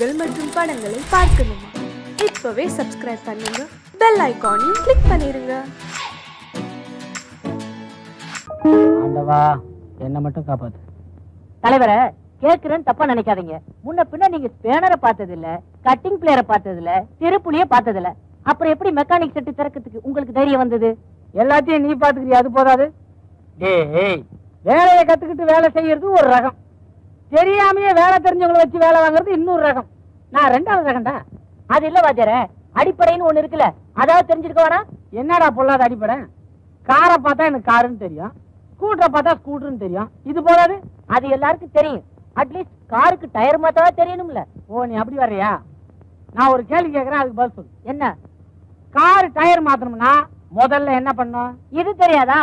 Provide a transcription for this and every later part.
நிகழ்ச்சிகள் மற்றும் படங்களை பார்க்கணுமா? இப்பவே சப்ஸ்கிரைப் பண்ணுங்க, பெல் ஐகானையும் கிளிக் பண்ணிருங்க. ஆண்டவா, என்ன மட்டும் காப்பாத்து. தலைவரை கேக்குறேன்னு தப்பா நினைக்காதீங்க. முன்ன பின்ன நீங்க ஸ்பேனரை பார்த்தது இல்ல, கட்டிங் பிளேயரை பார்த்தது இல்ல, திருப்புளிய பார்த்தது இல்ல. அப்புறம் எப்படி மெக்கானிக் செட்டு திறக்கிறதுக்கு உங்களுக்கு தைரியம் வந்தது? எல்லாத்தையும் நீ பாத்துக்கிறியா? அது போதாது. டேய், வேலையை கத்துக்கிட்டு வேலை செய்யறது ஒரு ரகம், தெரியாமையே வேலை தெரிஞ்சவங்களை வச்சு வேலை வாங்குறது இன்னொரு ரகம். நான் ரெண்டாவது ரகம்டா. அது இல்ல வாத்தியார, அடிப்படைன்னு ஒண்ணு இருக்குல்ல, அதாவது தெரிஞ்சிருக்க வேணா? என்னடா பொல்லாத அடிப்படை? காரை பார்த்தா எனக்கு காருன்னு தெரியும், ஸ்கூட்டரை பார்த்தா ஸ்கூட்டர்னு தெரியும். இது போதாது? அது எல்லாருக்கும் தெரியும். அட்லீஸ்ட் காருக்கு டயர் மாத்தாவா தெரியணும்ல. ஓ, நீ அப்படி வர்றியா? நான் ஒரு கேள்வி கேட்கறேன், அதுக்கு பதில் சொல்லு. என்ன? கார் டயர் மாத்தணும்னா முதல்ல என்ன பண்ணும்? இது தெரியாதா?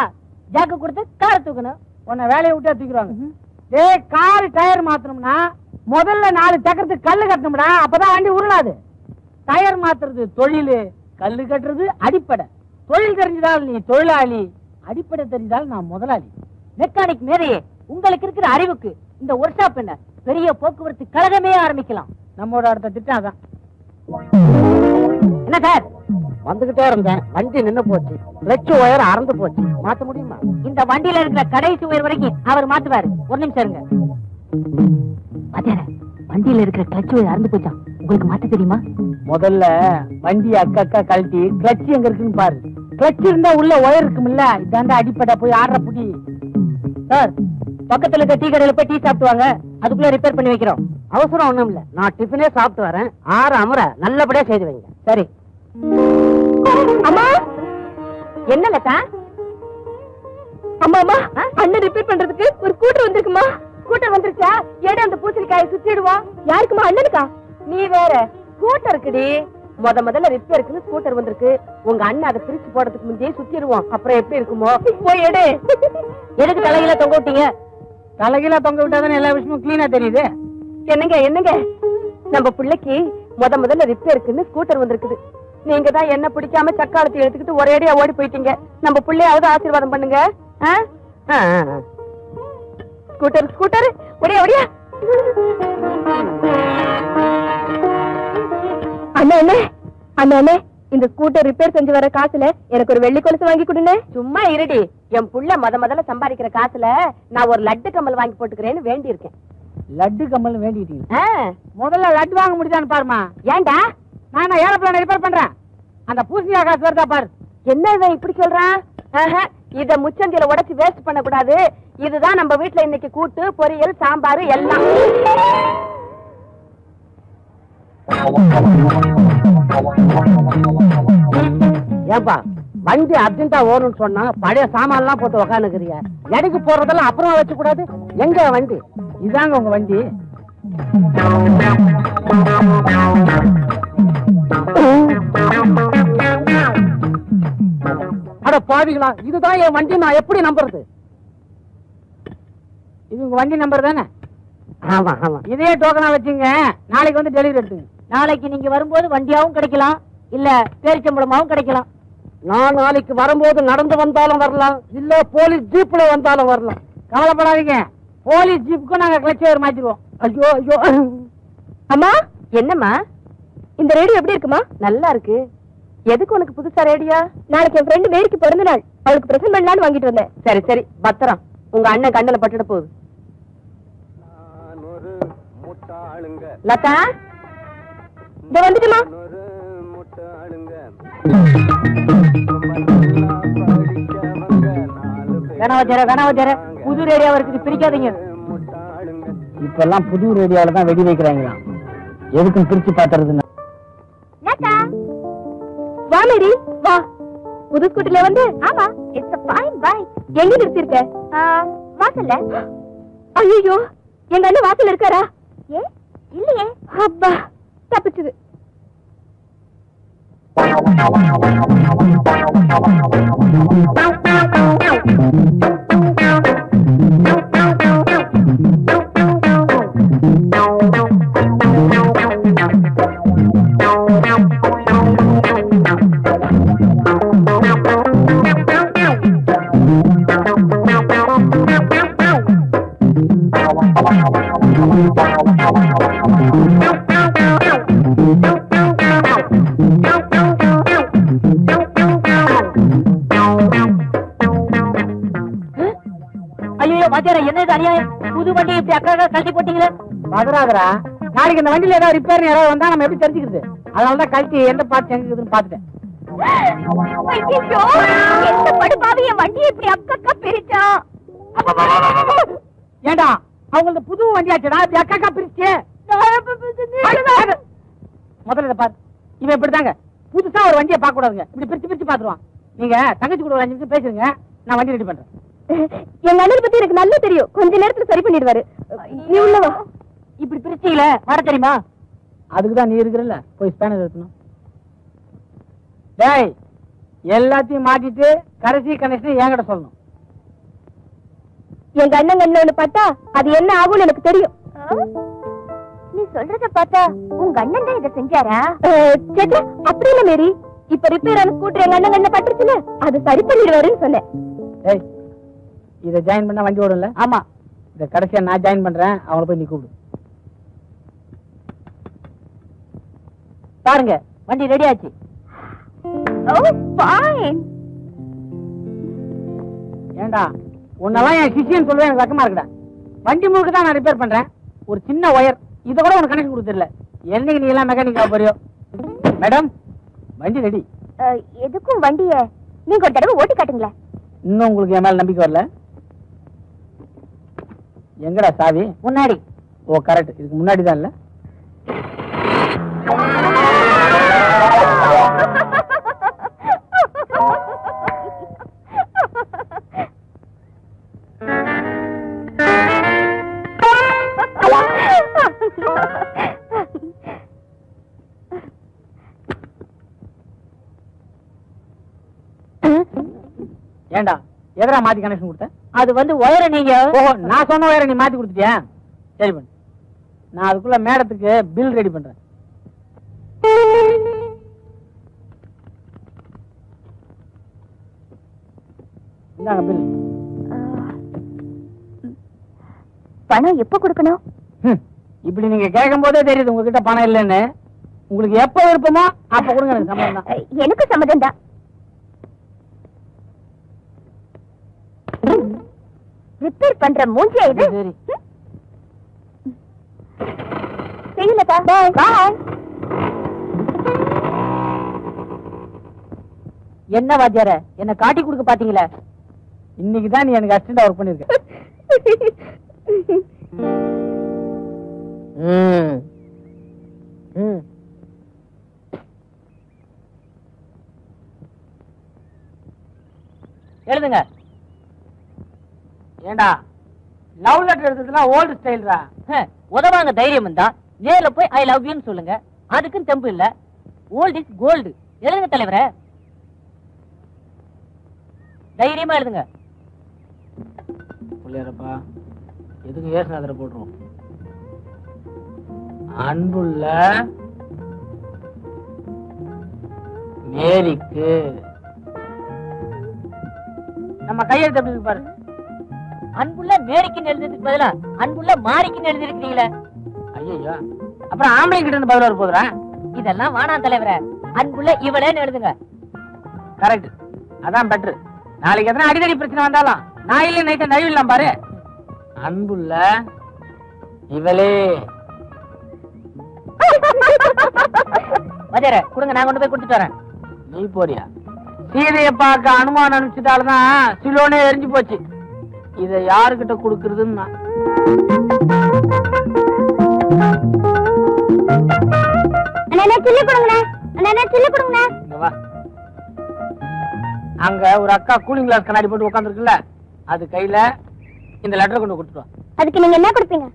ஜாக்கு கொடுத்து காரை தூக்கணும். உன்னை வேலையை விட்டே தூக்கிடுவாங்க. டேய், கார் டயர் மாத்தணும்னா முதல்ல 4 சக்கரத்துக்கு கல்லு கட்டணும்டா, அப்பதான் வண்டி உருளாது. டயர் மாத்துறது தொழில், கல்லு கட்டுறது அடிப்படை. தொழில் தெரிஞ்சதால் நீ தொழிலாளி, அடிப்படை தெரிஞ்சால் நான் முதலாளி. மெக்கானிக் மேதையே, உங்களுக்கு இருக்கிற அறிவுக்கு இந்த ஒர்க் ஷாப் என்ன பெரிய போக்குவரத்து கழகமே ஆரம்பிக்கலாம். நம்மோட அடுத்த திட்டம் அதான். என்ன சார்? வந்துகிட்டே இருந்தேன், வண்டி நின்னு போச்சு, கிளட்ச் ஒயர் அறந்து போச்சு. மாத்த முடியுமா? இந்த வண்டியில இருக்கிற கடைசி உயர் வரைக்கும் அவர் மாத்துவாரு. ஒரு நிமிஷம் இருங்க. வண்டியில இருக்கிற கிளட்ச் ஒயர் அறந்து போச்சா? உங்களுக்கு மாத்த தெரியுமா? முதல்ல வண்டி அக்கா கழட்டி கிளட்ச் எங்க இருக்குன்னு பாரு. கிளட்ச் இருந்தா உள்ள ஒயர் இருக்கும்ல, இதாண்டா அடிப்படை. போய் ஆடுற புடி. சார், பக்கத்துல இருக்க டீ கடையில போய் டீ சாப்பிட்டு வாங்க, அதுக்குள்ள ரிப்பேர் பண்ணி வைக்கிறோம். அவசரம் ஒண்ணும் இல்ல, நான் டிஃபனே சாப்பிட்டு வரேன். 6 அமர நல்லபடியா செய்து வைங்க. சரி. அம்மா, என்ன லதா? அம்மா அம்மா, அண்ணன் ரிப்பேர் பண்றதுக்கு ஒரு ஸ்கூட்டர் வந்திருக்குமா? ஸ்கூட்டர் வந்துருச்சா? ஏடா அந்த பூசணிக்காயை சுத்திடுவோம். யாருக்குமா? அண்ணனுக்கா? நீ வேற ஸ்கூட்டருக்குடி. முதல்ல ரிப்பேருக்குன்னு ஸ்கூட்டர் வந்திருக்கு. உங்க அண்ணன் அதை பிரிச்சு போடுறதுக்கு முந்தையே சுத்திடுவோம். அப்புறம் எப்படி இருக்குமோ? போய் எடு. எதுக்கு தலையில தொங்க விட்டீங்க? தலைகீழ தொங்க விட்டாதானே எல்லா விஷயமும் கிளீனா தெரியுது. என்னங்க நம்ம பிள்ளைக்கு முதல்ல ரிப்பேருக்குன்னு ஸ்கூட்டர் வந்திருக்குது. நீங்க தான் என்ன பிடிக்காம சக்காலத்தை எடுத்துக்கிட்டு ஒரேடியா ஓடி போயிட்டீங்க. நம்ம பிள்ளையாவது ஆசீர்வாதம் பண்ணுங்க. ஸ்கூட்டர் ஒடியா. அண்ணே, இந்த ஸ்கூட்டர் ரிப்பேர் செஞ்சு வர காசுல எனக்கு ஒரு வெள்ளி கொலுசு வாங்கி கொடுங்க. சும்மா இருடி. என் புள்ள முதல்ல சம்பாதிக்கிற காசுல நான் ஒரு லட்டு கம்மல் வாங்கி போட்டுக்கிறேன்னு வேண்டி இருக்கேன். லட்டு கம்மல் வேண்டிட்டீங்க? முதல்ல லட்டு வாங்க முடியுதான்னு பாருமா. ஏன்டா? நான் ஏரோப்ளேன் ரிப்பேர் பண்றேன். அந்த பூசணியா காசு வருதா பாரு. என்ன இவன் இப்படி சொல்றான்? இத முச்சந்தில உடைச்சு வேஸ்ட் பண்ண கூடாது. இதுதான் நம்ம வீட்டுல இன்னைக்கு கூட்டு, பொரியல், சாம்பார் எல்லாம். ஏன்பா வண்டி அர்ஜென்டா ஓடணும்னு சொன்னா பழைய சாமான் எல்லாம் போட்டு உக்காந்துக்கிறிய. எடைக்கு போறதெல்லாம் அப்புறமா வச்சு கூடாது. எங்க வண்டி? இதாங்க உங்க வண்டி. அட பாவிகளா, இதுதான் என் வண்டி. நான் எப்படி நம்புறது? இது உங்க வண்டி நம்பர் தானே? ஆமா. இதே டோக்கனா வச்சுங்க, நாளைக்கு வந்து டெலிவரி எடுத்துங்க. நாளைக்கு நீங்க வரும்போது வண்டியாவும் கிடைக்கலாம், இல்ல பேரிச்சம்பளமாவும் கிடைக்கலாம். நான் நாளைக்கு வரும்போது நடந்து வந்தாலும் வரலாம், இல்ல போலீஸ் ஜீப்ல வந்தாலும் வரலாம். கவலைப்படாதீங்க, போலீஸ் ஜீப்புக்கும் நாங்க கிளட்ச் ஒயர் மாத்திடுவோம். ஐயோ. அம்மா, என்னம்மா இந்த ரேடியோ எப்படி இருக்குமா? நல்லா இருக்கு. எதுக்கு உனக்கு புதுசா ரேடியோ? நாளைக்கு என் ஃப்ரெண்டு மேரிக்கு பிறந்த நாள், அவளுக்கு பிரசன்ட் பண்ணலான்னு வாங்கிட்டு வந்தேன். சரி பத்திரம். உங்க அண்ணன் கண்ணுல பட்டுட போகுது. லதா, இத வந்துட்டுமா? வேணாவச்சார புது ரேடியோ இருக்குது, பிரிக்காதீங்க. இப்ப எல்லாம் புது ரேடியோல தான் வெடி வைக்கிறாங்களா? எதுக்கும் பிரிச்சு பாத்துறதுன்னு. வா மேரி, வா. புது ஸ்கூட்டர்ல வந்து? ஆமா, இட்ஸ் a fine bike. எங்க நிறுத்திருக்க? வாசல்ல. ஐயோ, எங்க அண்ணன் வாசல்ல இருக்காரா? இல்லையே. அப்பா, தப்பிச்சது. அநியாயம், புது வண்டி இப்படி அக்கா கழட்டி போட்டீங்களே. பதறாதரா, நாளைக்கு இந்த வண்டியில ஏதாவது ரிப்பேர் யாராவது வந்தா நம்ம எப்படி தெரிஞ்சுக்கிறது? அதனாலதான் கழட்டி எந்த பார்த்து எங்க இருக்குதுன்னு பாத்துட்டேன். எந்த படுபாவி என் வண்டியை இப்படி அக்கா பிரிச்சான். ஏண்டா அவங்களது புது வண்டியாச்சடா, இப்படி அக்கா பிரிச்சு. முதல்ல பாரு, இவன் இப்படிதாங்க புதுசா ஒரு வண்டியை பார்க்க கூடாதுங்க, இப்படி பிரிச்சு பிரிச்சு பாத்துருவான். நீங்க தங்கச்சி கூட ஒரு 5 நிமிஷம் பேசுங்க, நான் வண்டி ரெடி பண்றேன். எங்க அண்ணன் பத்தி எனக்கு நல்லா தெரியும், கொஞ்ச நேரத்துல சரி பண்ணிடுவாரு. நீ உள்ளவா. இப்படி பிரிச்சீங்கள வர தெரியுமா? அதுக்குதான் நீ இருக்கிறல்ல, போய் ஸ்பேனர் எடுக்கணும். டேய், எல்லாத்தையும் மாட்டிட்டு கடைசி கனெக்ஷன் என்கிட்ட சொல்லணும். எங்க அண்ணன் கண்ணுல ஒண்ணு பார்த்தா அது என்ன ஆகும்னு எனக்கு தெரியும். நீ சொல்றத பார்த்தா உங்க அண்ணன் தான் இதை செஞ்சாரா? சேச்சா, அப்படி இல்ல மேரி. இப்ப ரிப்பேர் ஆன ஸ்கூட்டர் எங்க அண்ணன் கண்ணுல பட்டுச்சுல, அது சரி பண்ணிடுவாருன்னு சொன்னேன். டேய், இதை ஜாயின் பண்ணா வண்டி ஓடும்ல? ஆமா. இதை கடைசியா நான் ஜாயின் பண்றேன், அவளை போய் நீ கூப்பிடு. பாருங்க, வண்டி ரெடி ஆச்சு. ஓ ஃபைன். ஏண்டா உன்னெல்லாம் என் சிஷியன்னு சொல்லுவேன், எனக்கு வெக்கமா இருக்குடா. வண்டி முழுக்க தான் நான் ரிப்பேர் பண்றேன். ஒரு சின்ன ஒயர், இதை கூட உனக்கு கனெக்ஷன் கொடுத்துடல. என்னைக்கு நீ எல்லாம் மெக்கானிக்கா போறியோ? மேடம், வண்டி ரெடி. எதுக்கும் வண்டிய நீங்க ஒரு தடவை ஓட்டி காட்டுங்களேன். இன்னும் உங்களுக்கு என் மேல நம்பிக்கை வரல? எங்கடா சாவி? முன்னாடி. ஓ கரெக்ட், இதுக்கு முன்னாடி தான் இல்ல? ஏண்டா எதரா மாத்தி கனெக்ஷன் கொடுத்த? அது வந்து ஒயரை நீங்க. ஓஹோ, நான் சொன்ன ஒயரை நீ மாத்தி கொடுத்துட்டியா? சரி பண்ணு, நான் அதுக்குள்ள மேடத்துக்கு பில் ரெடி பண்றேன். இந்தாங்க பில். பணம் எப்ப கொடுக்கணும்? இப்படி நீங்க கேட்கும் போதே தெரியுது உங்ககிட்ட பணம் இல்லைன்னு. உங்களுக்கு எப்ப விருப்பமோ அப்ப கொடுங்க, எனக்கு சம்மதம் தான். எனக்கு சம்மதம் தான். ரிப்பேர் பண்ற மூஞ்சியா இது? சரி. செய்யலக்கா, பாய் பாய். என்ன வாத்தியார, என்ன காட்டி கொடுக்க பாத்தீங்களா? இன்னைக்கு தான் நீ எனக்கு அசிஸ்டண்டா ஒர்க் பண்ணிருக்க. எழுதுங்க. ஏண்டா லவ் லெட்டர் எழுதுறதுலாம் ஓல்டு ஸ்டைல்ரா. உதவாங்க தைரியம் இருந்தா நேர்ல போய் ஐ லவ் யூன்னு சொல்லுங்க. அதுக்கும் தெம்பு இல்ல. Old is gold. எழுதுங்க தலைவரே, தைரியமா எழுதுங்க. புள்ளையரப்பா, எதுக்கு ஏசுநாதரை போட்டுருவோம். அன்புள்ள மேரிக்கு. நம்ம கையெழுத்து எப்படி இருக்கு பாரு. அன்புள்ள மேரிக்குன்னு எழுதுறதுக்கு பதிலா அன்புள்ள மாரிக்குன்னு எழுதிருக்கீங்களே. ஐயோ, அப்புறம் ஆம்பளை கிட்ட இருந்து பதில் வர போதுரா? இதெல்லாம் வாணாம் தலைவரே, அன்புள்ள இவளேன்னு எழுதுங்க. கரெக்ட், அதான் பெட்ரு. நாளைக்கு எத்தனை அடிக்கடி பிரச்சனை வந்தாலும் நான் இல்ல நைட்ட நழுவிடலாம் பாரு. அன்புள்ள இவளே. வாத்தியாரே கொடுங்க, நான் கொண்டு போய் கொடுத்துட்டு வரேன். நீ போறியா? சீதையை பார்க்க அனுமானம் அனுப்பிச்சிட்டால்தான் சிலோனே எரிஞ்சு போச்சு. இதை யாருக்கிட்ட கொடுக்கறதுன்னு அங்க ஒரு அக்கா கூலிங் கிளாஸ் கண்ணாடி போட்டு உட்கார்ந்து இருக்குல்ல, அது கையில இந்த லெட்டர் கொண்டு கொடுத்துருவா. அதுக்கு நீங்க என்ன கொடுப்பீங்க?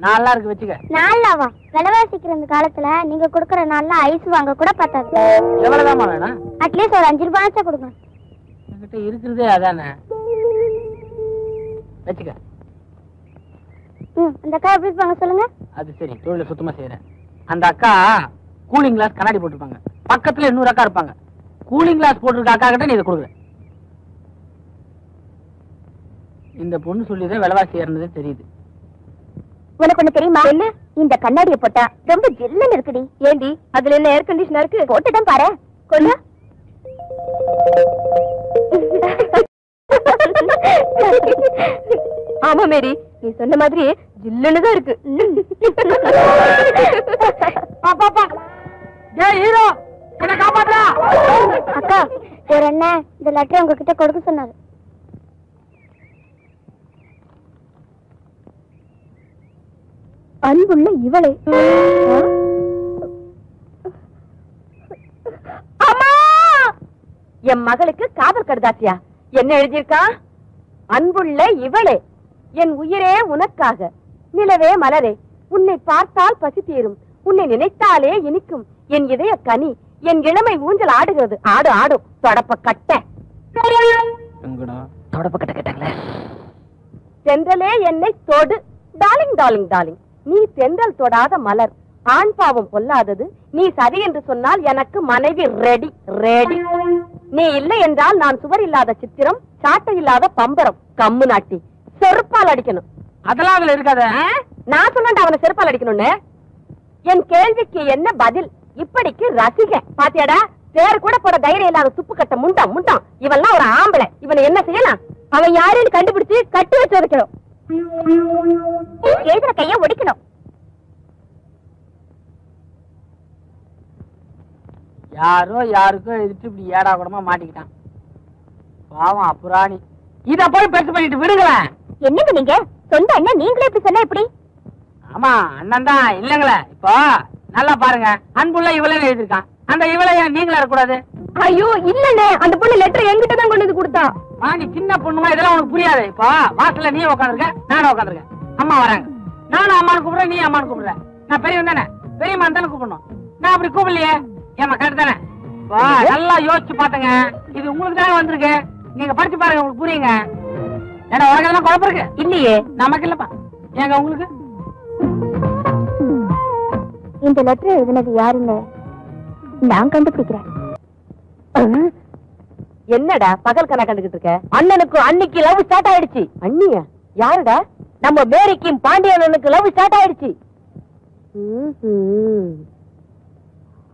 நல்லா இருக்கு, வச்சுக்க. நாலாவா? விலைவாசிக்கிற இந்த காலத்துல நீங்க கொடுக்கற நாள்ல ஐஸ் வாங்க கூட பத்தாது. எவ்வளவுதாமா வேணும்? அட்லீஸ்ட் ஒரு 5 ரூபாய் கொடுங்க. என்கிட்ட இருக்கிறதே அதானே, வச்சுக்க. அந்த அக்கா எப்படி இருப்பாங்க சொல்லுங்க? அது சரி, தொழில சுத்தமா செய்யறேன். அந்த அக்கா கூலிங் கிளாஸ் கண்ணாடி போட்டுருப்பாங்க, பக்கத்துல இன்னொரு அக்கா இருப்பாங்க. கூலிங் கிளாஸ் போட்டிருக்க அக்கா கிட்ட நீ இதை கொடுக்குற. இந்த பொண்ணு சொல்லிதான் விலைவாசி ஏறினதே தெரியுது. உனக்கு ஒண்ணு தெரியுமா? இந்த கண்ணாடியை போட்டா ரொம்ப ஜில்லுன்னு இருக்குடி. ஏண்டி, அதுல என்ன ஏர் கண்டிஷனா இருக்கு? போட்டுதான் பாரு. கொள்ள ஆமா மேரி, நீ சொன்ன மாதிரி ஜில்லுன்னு தான் இருக்கு. அக்கா, ஒரு அண்ணன் இந்த லெட்டர் உங்ககிட்ட கொடுக்க சொன்னாரு. அன்புள்ள இவளே. அம்மா, என் மகளுக்கு காதல் கடுதாசியா? என்ன எழுதியிருக்கா? அன்புள்ள இவளே, என் உயிரே உனக்காக, நிலவே மலரே, உன்னை பார்த்தால் பசி தீரும், உன்னை நினைத்தாலே இனிக்கும், என் இதய கனி, என் இளமை ஊஞ்சல் ஆடுகிறது. ஆடு ஆடும் தொடப்ப கட்ட. தொடப்ப கட்ட கேட்டாங்களே. தென்றலே என்னை தொடு, டார்லிங் டார்லிங் டார்லிங், நீ தென்றல் தொடாத மலர், ஆண் பாவம் பொல்லாதது, நீ சரி என்று சொன்னால் எனக்கு மனைவி ரெடி ரெடி. நீ இல்லை என்றால் நான் சுவர் இல்லாத சித்திரம், சாட்டை இல்லாத பம்பரம், கம்மு நாட்டி செருப்பால் அடிக்கணும். அதெல்லாம் அதுல இருக்காத. நான் சொன்னேன் அவனை செருப்பால் அடிக்கணும்னு. என் கேள்விக்கு என்ன பதில்? இப்படிக்கு ரசிக பாத்தியாடா, பேர் கூட போட தைரியம் இல்லாத துப்பு கட்ட முண்டாம் முண்டாம். இவெல்லாம் ஒரு ஆம்பளை, இவனை என்ன செய்யலாம்? அவன் யாருன்னு கண்டுபிடிச்சு கட்டி வச்சு வைக்கணும். எழுதுற கைய ஒடிக்கணும். யாரோ யாருக்கோ எழுதிட்டு இப்படி ஏடா கூடமா மாட்டிக்கிட்டான். பாவம் அப்புராணி. இத போய் பெருசு பண்ணிட்டு விடுங்களேன். என்னங்க நீங்க சொந்த அண்ணன் நீங்களே இப்படி சொன்ன எப்படி? ஆமா அண்ணன் தான் இல்லங்களே. இப்போ நல்லா பாருங்க, அன்புள்ள இவளே எழுதிருக்கான். அந்த இவளை நீங்களே இருக்கக்கூடாது. ஐயோ இல்லண்ணே, அந்த பொண்ணு லெட்டர் என்கிட்ட தான் கொண்டு வந்து கொடுத்தா. நீ சின்ன பொண்ணுமா, இதெல்லாம் உனக்கு புரியாது. இப்போ வாசல்ல நீ உட்காந்துருக்க, நானும் உட்காந்துருக்கேன். அம்மா வராங்க, நானும் அம்மானு கூப்பிடுறேன், நீ அம்மானு கூப்பிடுற. நான் பெரியவன் தானே, பெரியம்மா தானே கூப்பிடணும். நான் அப்படி கூப்பிடலையே, ஏமா கரெக்ட் தானே? நல்லா யோசிச்சு பாத்துங்க, இது உங்களுக்கு தானே வந்திருக்கு. நீங்க படிச்சு பாருங்க, உங்களுக்கு புரியுங்க. ஏன்னா உனக்கு எல்லாம் குழப்பம் இருக்கு இல்லையே? நமக்கு இல்லப்பா. ஏங்க உங்களுக்கு? இந்த லெட்டர் எழுதினது யாருன்னு நான் கண்டுபிடிக்கிறேன். என்னடா பகல் கணா கண்டுகிட்டு இருக்க? அண்ணனுக்கு அன்னைக்கு லவ் ஸ்டார்ட் ஆயிடுச்சு. அண்ணியா? யாருடா? நம்ம மேரிக்கும் பாண்டியனுக்கு லவ் ஸ்டார்ட் ஆயிடுச்சு.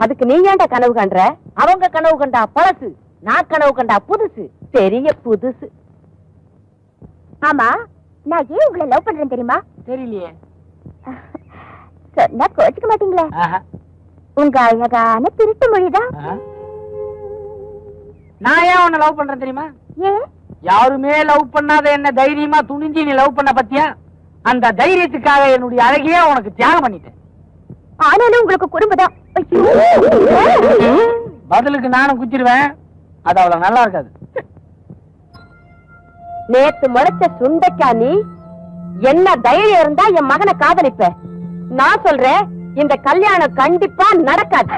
அதுக்கு நீ ஏன்டா கனவு காண்ற? அவங்க கனவு கண்டா பழசு, நான் கனவு கண்டா புதுசு. பெரிய புதுசு. ஆமா, நான் ஏன் உங்களை லவ் பண்றேன் தெரியுமா? தெரியலையே. சொன்னா கோச்சுக்க மாட்டீங்களே. உங்க அழகான திருட்டு மொழிதான். நான் ஏன் உன்னை லவ் பண்றேன் தெரியுமா? ஏன்? யாருமே லவ் பண்ணாத என்ன தைரியமா துணிஞ்சு நீ லவ் பண்ண பத்தியா? அந்த தைரியத்துக்காக என்னுடைய அழகையே உனக்கு தியாகம் பண்ணிட்டேன். ஆனாலும் உங்களுக்கு குறும்புதான். பதிலுக்கு நானும் குச்சிருவேன். அது அவ்வளவு நல்லா இருக்காது. நேத்து முளைச்ச சுண்டைக்கா நீ. என்ன தைரியம் இருந்தா என் மகனை காதலிப்ப? நான் சொல்றேன், இந்த கல்யாணம் கண்டிப்பா நடக்காது.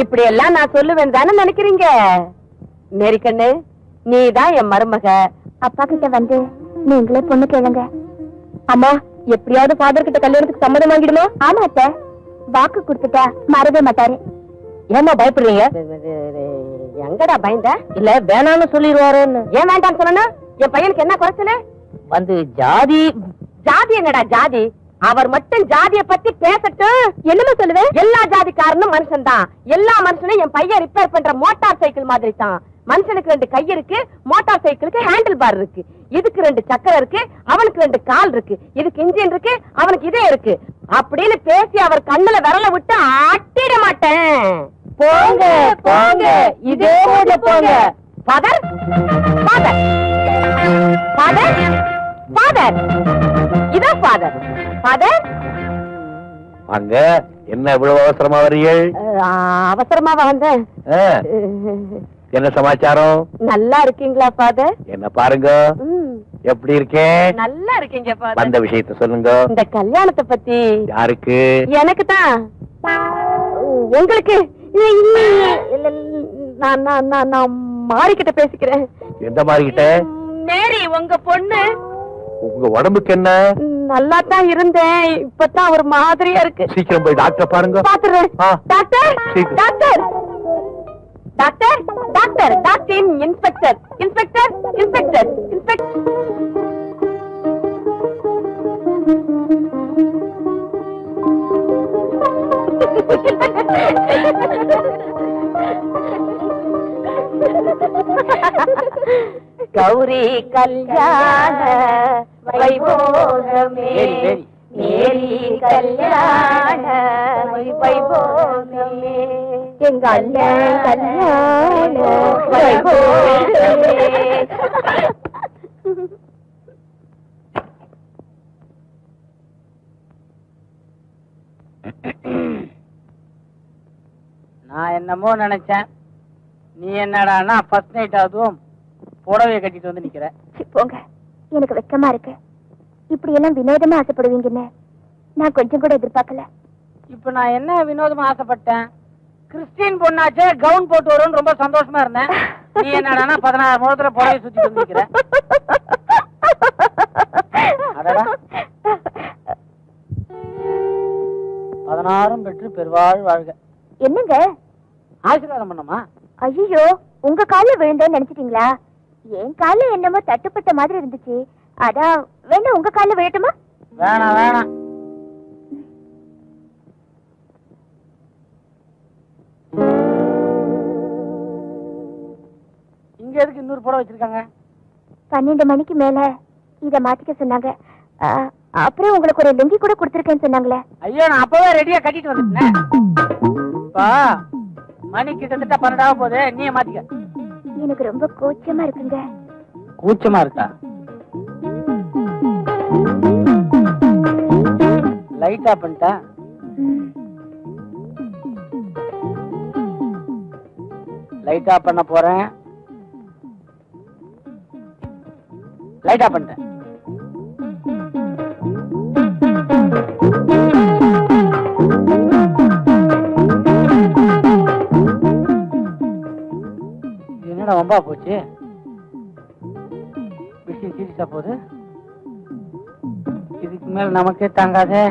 இப்படி எல்லாம் நான் சொல்லுவேன் தானே நினைக்கிறீங்க? மேரிக்கண்ணு, நீதான் என் மருமக. அப்பா கிட்ட வந்து நீங்களே பொண்ணு கேளுங்க. அம்மா, எப்படியாவது ஃபாதர் கிட்ட கல்யாணத்துக்கு சம்மதம் வாங்கிடுமா? ஆமா அத்தை, வாக்கு கொடுத்துட்டா மறவே மாட்டாரு. ஏமா பயப்படுறீங்க? எங்கடா பயந்த? இல்ல வேணாம்னு சொல்லிடுவாருன்னு. ஏன் வேண்டாம்னு சொல்லணும்? என் பையனுக்கு என்ன குறைச்சல? வந்து ஜாதி. ஜாதி என்னடா ஜாதி? அவர் மட்டும் ஜாதிய பத்தி பேசட்டும். என்னமா சொல்லுவேன்? எல்லா ஜாதிக்காரனும் மனுஷன் தான். எல்லா மனுஷனும் என் பையன் ரிப்பேர் பண்ற மோட்டார் சைக்கிள் மாதிரி தான். மனுஷனுக்கு 2 கை இருக்கு, மோட்டார் சைக்கிளுக்கு ஹேண்டில் பார் இருக்கு. இதுக்கு 2 சக்கரம் இருக்கு, அவனுக்கு 2 கால் இருக்கு. இதுக்கு இன்ஜின் இருக்கு, அவனுக்கு இதே இருக்கு. அப்படின்னு பேசி அவர் கண்ணுல விரல விட்டு ஆட்டிட மாட்டேன். போங்க போங்க, இதே போங்க. ஃபாதர் ஃபாதர் ஃபாதர் ஃபாதர், இதோ ஃபாதர். ஃபாதர் அங்க என்ன இவ்வளவு அவசரமா வரீர்கள்? அவசரமாவா வந்தேன். என்ன சமாச்சாரம்? நல்லா இருக்கீங்களா ஃபாதர்? என்ன பாருங்க, எப்படி இருக்கேன்? நல்லா இருக்கீங்க ஃபாதர். வந்த விஷயத்தை சொல்லுங்க. இந்த கல்யாணத்தை பத்தி. யாருக்கு? எனக்கு தான். உங்களுக்கு? நான் மாறிக்கிட்ட பேசிக்கிறேன். எந்த மாறிக்கிட்ட? மேரி, உங்க பொண்ணு. உங்க உடம்புக்கு என்ன? நல்லா தான் இருந்தேன், இப்பதான் ஒரு மாதிரியா இருக்கு. சீக்கிரம் போய் டாக்டர் பாருங்க. பாத்துறேன். Doctor doctor doctor doctor doctor inspector inspector inspector inspector. Gowri கல்யாண வைபோகமே மேரி கல்யாண வைபோகமே எங்க அண்ணன் கல்யாண வைபோகமே. நான் என்னமோ நினைச்சேன், நீ என்னடான்னா ஃபர்ஸ்ட் நைட் அதுவும் புடவைய கட்டிட்டு வந்து நிக்கிற. போங்க, எனக்கு வெக்கமா இருக்கு. இப்படி எல்லாம் வினோதமா ஆசைப்படுவீங்கன்னு நான் கொஞ்சம் கூட எதிர்பார்க்கல. இப்ப நான் என்ன வினோதமா ஆசைப்பட்டேன்? கிறிஸ்டின் பொண்ணாச்சே கவுன் போட்டு வரும்னு ரொம்ப சந்தோஷமா இருந்தேன். நீ என்னடான்னா 16 முகத்துல புடவை சுத்திட்டு வந்து நிக்கிற. அடடா, 16 பெற்று பெருவாழ் வாழ்க. என்னங்க ஆசீர்வாதம் பண்ணமா? ஐயோ, உங்க கால்ல விழுந்தேன்னு நினைச்சிட்டீங்களா? என் கால்ல என்னமோ தட்டுப்பட்ட மாதிரி இருந்துச்சு, அதான் வேணா உங்க கால்ல விழட்டுமா? வேணாம் வேணாம். இங்க எதுக்கு இன்னொரு புடவை வச்சிருக்காங்க? 12 மணிக்கு மேல இத மாத்திக்க சொன்னாங்க. அப்புறம் உங்களுக்கு ஒரு லுங்கி கூட கொடுத்திருக்கேன்னு சொன்னாங்களே. ஐயோ, நான் அப்பவே ரெடியா கட்டிட்டு வந்துட்டேன். மணி கிட்டத்தட்ட 12 போகுது, நீ மாத்திக்க. எனக்கு ரொம்ப கூச்சமா இருக்குங்க. கூச்சமா இருக்கா? லைட் ஆஃப் பண்ணிட்டா? லைட் ஆஃப் பண்ண போறேன். லைட் ஆஃப் பண்ணிட்டேன். என்னடா வம்பா போச்சு? விஷயம் சீரியஸா போகுது. இதுக்கு மேல நமக்கே தாங்காதே.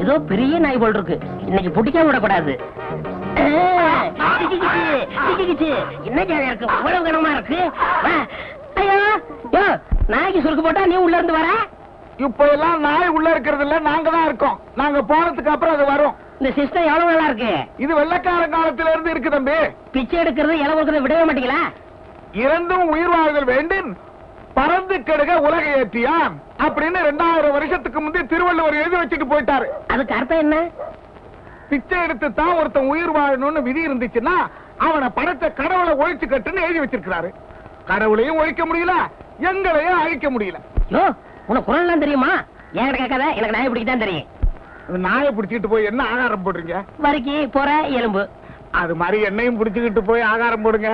ஏதோ பெரிய நாய் போல் இருக்கு, இன்னைக்கு பிடிக்காம விடக்கூடாது. என்ன ஜாலியா இருக்கு, இவ்வளவு கனமா இருக்கு. ஐயோ, நாய்க்கு சுருக்கு போட்டா நீ உள்ள இருந்து வர. இப்ப எல்லாம் நாய் உள்ள இருக்கிறது இல்ல, நாங்க தான் இருக்கோம். நாங்க போனதுக்கு அப்புறம் அது வரும். இந்த சிஸ்டம் எவ்வளவு நல்லா இருக்கு. இது வெள்ளக்கார காலத்துல இருந்து இருக்கு தம்பி. பிச்சை எடுக்கிறது இலை கொடுக்கறத விடவே மாட்டீங்களா? இறந்தும் உயிர் வாழ்தல் வேண்டும், பறந்து கெடுக உலக ஏற்றியான் அப்படின்னு 2000 வருஷத்துக்கு முந்தைய திருவள்ளுவர் எழுதி வச்சுட்டு போயிட்டாரு. அதுக்கு அர்த்தம் என்ன? பிச்சை எடுத்து தான் ஒருத்தன் உயிர் வாழணும்னு விதி இருந்துச்சுன்னா அவனை படைச்ச கடவுளை ஒழிச்சு கட்டுன்னு எழுதி வச்சிருக்கிறாரு. கடவுளையும் ஒழிக்க முடியல, எங்களையும் அழிக்க முடியல. உனக்கு குரல் எல்லாம் தெரியுமா? ஏன் கேட்காத, எனக்கு நாயை பிடிக்கதான் தெரியும். நாயை பிடிச்சிட்டு போய் என்ன ஆகாரம் போடுறீங்க? வரைக்கு போற எலும்பு. அது மாதிரி என்னையும் பிடிச்சுக்கிட்டு போய் ஆகாரம் போடுங்க.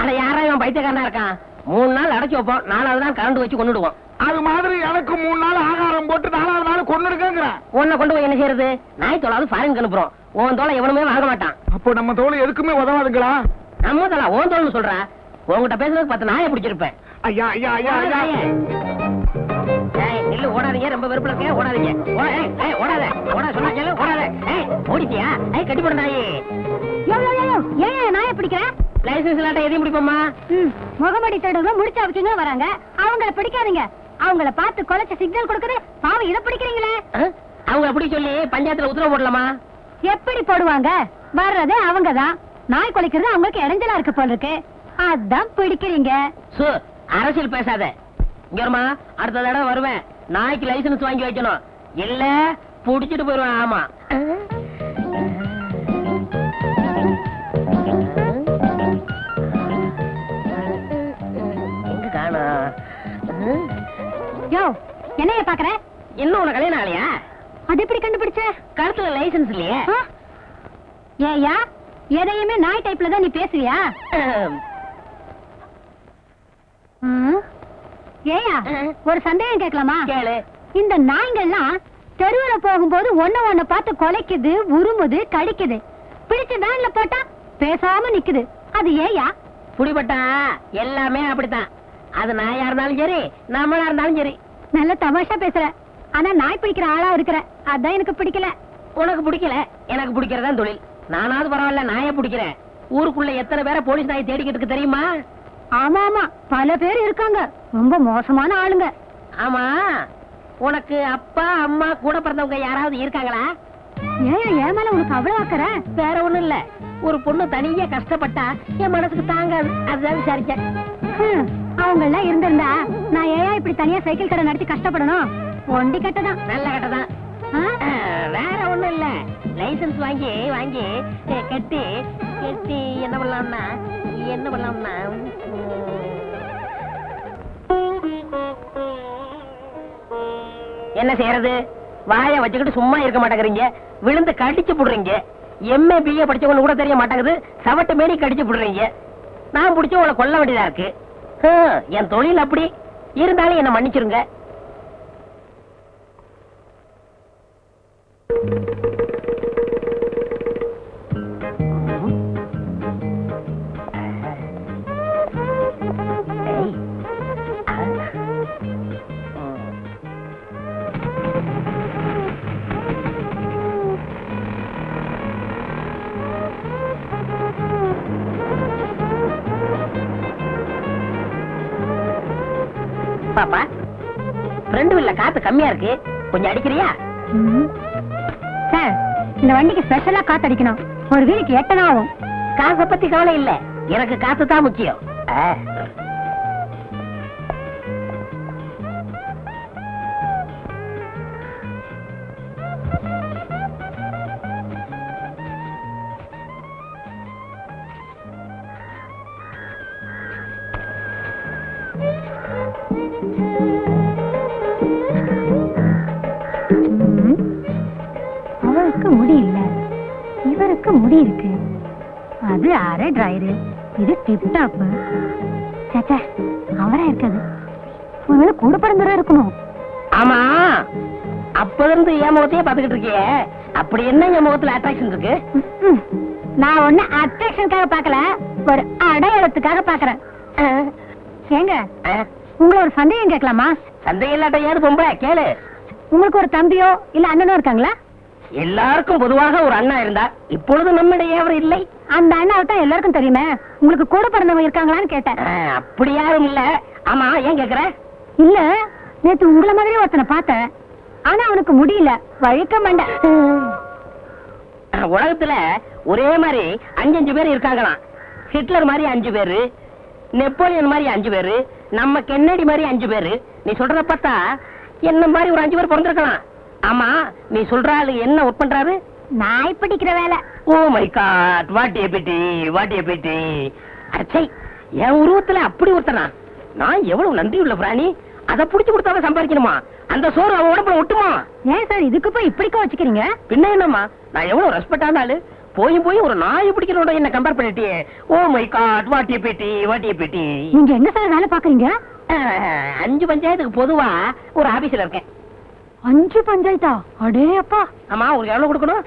ஆனா யாரா இவன் பைத்தியக்காரனா இருக்கான்? 3 நாள் அடைச்சு வைப்போம், 4வது நாள் கரண்ட் வச்சு கொண்டுடுவோம். அது மாதிரி எனக்கு 3 நாள் ஆகாரம் போட்டு 4வது நாள் கொண்டுடுங்கிறேன். உன்னை கொண்டு போய் என்ன செய்யறது? நாய் தோளாவது ஃபாரின் அனுப்புறோம், உன் தோலை எவனுமே வாங்க மாட்டான். அப்போ நம்ம தோல் எதுக்குமே உதவாதுங்களா? நம்ம தோலா உன் தோல்னு சொல்ற? உங்ககிட்ட பேசுறதுக்கு 10 நாயை பிடிச்சிருப்பேன். ஐயா ஐயா ஐயா ஐயா, இல்ல ஓடாதீங்க, ரொம்ப வெறுப்புல இருக்க, ஓடாதீங்க. ஓடாத, ஓட சொன்னா கேளு, ஓடாத. ஓடிட்டியா? கட்டி போட நாயே. ஏன் நாயை பிடிக்கிற? லைசன்ஸ் இல்லாட்ட எதையும் பிடிப்போமா? முகமடி தேடுவ முடிச்சு அவச்சுங்க வராங்க, அவங்கள பிடிக்காதீங்க. அவங்கள பார்த்து கொலைச்ச சிக்னல் கொடுக்குது, பாவம் இதை பிடிக்கிறீங்களே. அவங்க அப்படி சொல்லி பஞ்சாயத்துல உத்தரவு போடலாமா? எப்படி போடுவாங்க? வர்றதே அவங்கதான். நாய் கொலைக்கிறது அவங்களுக்கு இடைஞ்சலா இருக்கு போல இருக்கு, அதான் பிடிக்கிறீங்க. அரசியல் பேசாத. இங்க வருமா, அடுத்த தடவை வருவேன், நாய்க்கு லைசன்ஸ் வாங்கி வைக்கணும், இல்ல புடிச்சிட்டு போயிருவேன். ஆமா, எங்க காணோம்? யோ, என்னைய பாக்குற? இன்னும் உனக்கு கல்யாணம் ஆலையா? அது எப்படி கண்டுபிடிச்ச? கழுத்துல லைசன்ஸ் இல்லையே. ஏயா, எதையுமே நாய் டைப்ல தான் நீ பேசுவியா? ஏயா ஒரு சந்தேகம் கேட்கலாமா? கேளு. இந்த நாய்கள்லாம் தெருவுல போகும்போது ஒண்ணு பார்த்து கொலைக்குது, உருமுது, கடிக்குது. பிடிச்ச வேன்ல போட்டா பேசாம நிக்குது. அது ஏயா? புடிபட்டா எல்லாமே அப்படித்தான். அது நாயா இருந்தாலும் சரி, நம்மளா இருந்தாலும் சரி. நல்ல தமாஷா பேசுற. ஆனா நாய் பிடிக்கிற ஆளா இருக்கிற, அதான் எனக்கு பிடிக்கல. உனக்கு பிடிக்கல, எனக்கு பிடிக்கிறதான் தொழில். நானாவது பரவாயில்ல, நாயை பிடிக்கிறேன். ஊருக்குள்ள எத்தனை பேரை போலீஸ் நாயை தேடிக்கிட்டு இருக்கு தெரியுமா? ஆமா ஆமா, பல பேர் இருக்காங்க, ரொம்ப மோசமான ஆளுங்க. ஆமா, உனக்கு அப்பா அம்மா கூட பிறந்தவங்க யாராவது இருக்காங்களா? ஏன் ஏன் மேல உனக்கு அவ்வளவு அக்கறை? வேற ஒண்ணும் இல்ல, ஒரு பொண்ணு தனியா கஷ்டப்பட்டா என் மனசுக்கு தாங்காது, அதுதான் விசாரிச்சேன். அவங்க எல்லாம் இருந்திருந்தா நான் ஏன் இப்படி தனியா சைக்கிள் கடை நடத்தி கஷ்டப்படணும்? ஒண்டி கட்டதான். நல்ல கட்டதான். வேற ஒண்ணும் இல்ல, லைசன்ஸ் வாங்கி வாங்கி கட்டி கட்டி என்ன பண்ணலாம்னா என்ன செய்யறது? வாயை வச்சுக்கிட்டு சும்மா இருக்க மாட்டேங்கிறீங்க, விழுந்து கடிச்சு போடுறீங்க. எம்ஏ பிஏ படிச்சவங்க கூட தெரிய மாட்டேங்குது, சவட்டு மேனி கடிச்சு போடுறீங்க. நான் பிடிச்ச உங்களை கொல்ல வேண்டியதா இருக்கு. என் தொழில் அப்படி இருந்தாலும் என்ன மன்னிச்சிருங்க. பாப்பா, ஃப்ரெண்டு இல்ல, காத்து கம்மியா இருக்கு, கொஞ்சம் அடிக்கிறியா? சார், இந்த வண்டிக்கு ஸ்பெஷலா காத்து அடிக்கணும். ஒரு வீலுக்கு 8 ஆகும். காசை பத்தி கவலை இல்ல, எனக்கு காத்து தான் முக்கியம். அவருக்கு முடி இல்ல, இவருக்கு முடி இருக்கு. அது அரை டிரைரு, இது டிப் டாப். சேச்சா, அவரா இருக்காது, ஒருவேளை கூட பிறந்தவரா இருக்கணும். ஆமா, அப்ப இருந்து என் முகத்தையே பாத்துக்கிட்டு இருக்கிய, அப்படி என்ன என் முகத்துல அட்ராக்ஷன் இருக்கு? நான் ஒண்ணு அட்ராக்ஷனுக்காக பாக்கல, ஒரு அடையாளத்துக்காக பாக்குறேன். ஏங்க, உங்களை ஒரு சந்தேகம் கேட்கலாமா? சந்தேகம் இல்லாட்ட ஏது பொம்பளை, கேளு. உங்களுக்கு ஒரு தம்பியோ இல்ல அண்ணனோ இருக்காங்களா? எல்லாருக்கும் பொதுவாக ஒரு அண்ணா இருந்தா, இப்பொழுது நம்மிடையே அவர் இல்லை. அந்த அண்ணாவை தான் எல்லாருக்கும் தெரியுமே, உங்களுக்கு கூட பிறந்தவங்க இருக்காங்களான்னு கேட்டேன். அப்படி யாரும் இல்ல. ஆமா, ஏன் கேக்குற? இல்ல, நேத்து உங்களை மாதிரி ஒருத்தனை பார்த்தேன், ஆனா அவனுக்கு முடியல, வழுக்க மாட்டேன். உலகத்துல ஒரே மாதிரி 5 பேர் இருக்காங்களாம். ஹிட்லர் மாதிரி 5 பேரு, நெப்போலியன் மாதிரி 5 பேரு, நம்ம கென்னடி மாதிரி 5 பேரு. நீ சொல்றத பார்த்தா என்ன மாதிரி ஒரு 5 பேர் பிறந்திருக்கலாம். ஆமா, நீ சொல்ற ஆளு என்ன ஒர்க் பண்றாரு? நாய் பிடிக்கிற வேலை. Oh my god, what a pity, what a pity. அச்சை, என் உருவத்துல அப்படி ஒருத்தனா? நான் எவ்வளவு நன்றி உள்ள பிராணி. அதை புடிச்சு கொடுத்தாதான் சம்பாதிக்கணுமா? அந்த சோறு அவன் உடம்புல ஒட்டுமா? ஏன் சார் இதுக்கு போய் இப்படிக்கா வச்சுக்கிறீங்க? பின்ன என்னம்மா, நான் எவ்வளவு ரெஸ்பெக்டான ஆளு, போய் ஒரு நாய் பிடிக்கிறோட என்ன கம்பேர் பண்ணிட்டியே. Oh my god, what a pity, what a pity. நீங்க என்ன சார் வேலை பாக்குறீங்க? 5 பஞ்சாயத்துக்கு பொதுவா ஒரு ஆபீஸ்ல இருக்கேன். 5 பஞ்சாயத்தா? அடே அப்பா. ஆமா, உங்களுக்கு எவ்வளவு கொடுக்கணும்?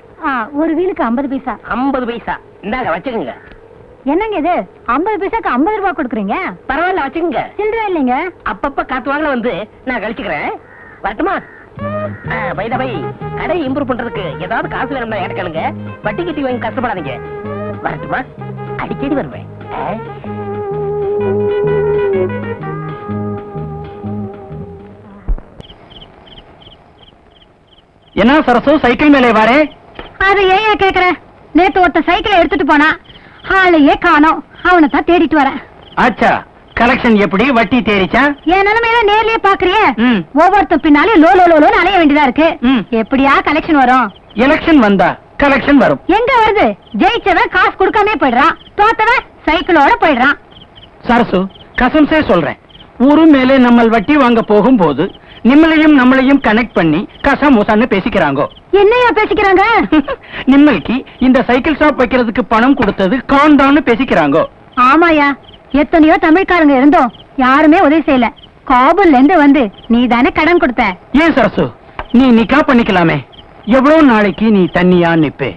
ஒரு வீலுக்கு 50 பைசா. 50 பைசா இந்தாங்க, வச்சுக்கோங்க. என்னங்க இது, 50 பைசாக்கு 50 ரூபாய் கொடுக்குறீங்க? பரவாயில்ல, வச்சுக்கோங்க. சில்லறை இல்லைங்க. அப்பப்ப காத்து வாங்கல வந்து நான் கழிச்சுக்கிறேன். வரட்டுமா? பை கடை இம்ப்ரூவ் பண்றதுக்கு ஏதாவது காசு வேணும்னா என்கிட்ட கேளுங்க. வட்டி கட்டி வாங்கி கஷ்டப்படாதீங்க. வரட்டுமா? அடிக்கடி வருவேன். என்ன சரசு, சைக்கிள் மேலே வாரே? அது ஏன் கேக்குற? நேத்து ஒருத்த சைக்கிளை எடுத்துட்டு போனா, ஆளையே காணோம். அவனை தான் தேடிட்டு வரேன். ஆச்சா, கலெக்ஷன் எப்படி? வட்டி தேறிச்சா? என் நிலைமையில நேர்லயே பாக்குறியே, ஒவ்வொருத்த பின்னாலே லோ லோ லோன்னு அலைய வேண்டியதா இருக்கு. எப்படியா கலெக்ஷன் வரும்? எலெக்ஷன் வந்தா கலெக்ஷன் வரும். எங்க வருது? ஜெயிச்சவன் காசு கொடுக்காம போயிடுறான், தோத்தவன் சைக்கிளோட போயிடுறான். சரசு, கசம்சே சொல்றேன், ஊரு மேலே நம்ம வட்டி வாங்க போகும்போது நம்மளையும் கனெக்ட் பண்ணி கசமுசான்னு பேசிக்கிறாங்க. என்னையா பேசிக்கிறாங்க? நிம்மளுக்கு இந்த சைக்கிள் ஷாப் வைக்கிறதுக்கு பணம் கொடுத்தது காண்டான்னு பேசிக்கிறாங்க. ஆமாயா, எத்தனையோ தமிழ்காரங்க இருந்தோம், யாருமே உதவி செய்யல. காபூல்ல இருந்து வந்து நீ தானே கடன் கொடுத்த. ஏன் சரசு, நீ நிக்கா பண்ணிக்கலாமே. எவ்வளவு நாளைக்கு நீ தண்ணியா நிப்பே?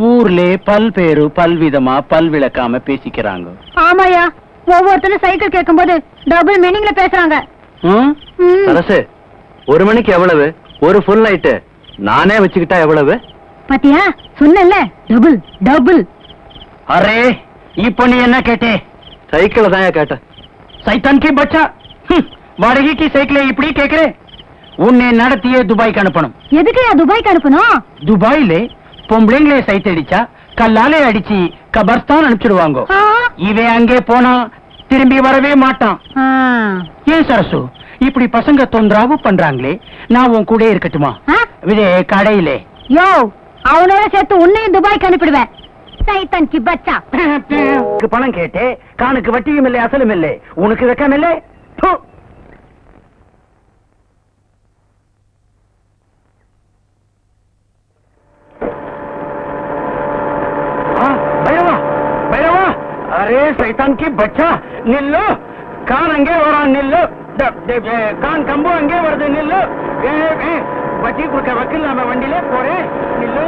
ஊர்ல பல்பேரு பல்விதமா பல்விளக்காம பேசிக்கிறாங்க. ஆமாயா, ஒவ்வொருத்தரும் சைக்கிள் கேட்கும் போது டபுள் மீனிங்ல பேசுறாங்க. சரசு, 1 மணிக்கு எவ்வளவு? ஒரு ஃபுல் நைட்டு நானே வச்சுக்கிட்டா எவ்வளவு? பாத்தியா, சொன்னல டபுள் டபுள். அரே, இப்ப நீ என்ன கேட்டே? சைக்கிள் தான் கேட்டேன். சைத்தான் கி பச்சா, வாடகைக்கு சைக்கிளை இப்படி கேக்குறே? உன்னை நடத்தியே துபாய்க்கு அனுப்பணும். எதுக்குயா துபாய்க்கு அனுப்பணும்? துபாயில பொம்பளைங்களே சைட் அடிச்சா கல்லாலே அடிச்சு கபர்ஸ்தான் அனுப்பிச்சிடுவாங்க. இவன் அங்கே போனா திரும்பி வரவே மாட்டான். ஏன் சரசு, இப்படி பசங்க தொந்தராவு பண்றாங்களே, நான் உன் கூட இருக்கட்டுமா? விஜய கடையிலே யோ, அவனோட சேர்த்து உன்னையும் துபாய்க்கு அனுப்பிடுவேன். சைத்தான் கி பச்சா. பணம் கேட்டே, காணுக்கு வட்டியும் இல்லை அசலும் இல்லை, உனக்கு வெக்கம் இல்லை. अरे शैतान की बच्चा, निल्लो, कान अंगे वरा निल्लो, कान कंबो अंगे वर्द निल्लो, बच्ची कुछ वकील नाम वंडीले पोरे निल्लो.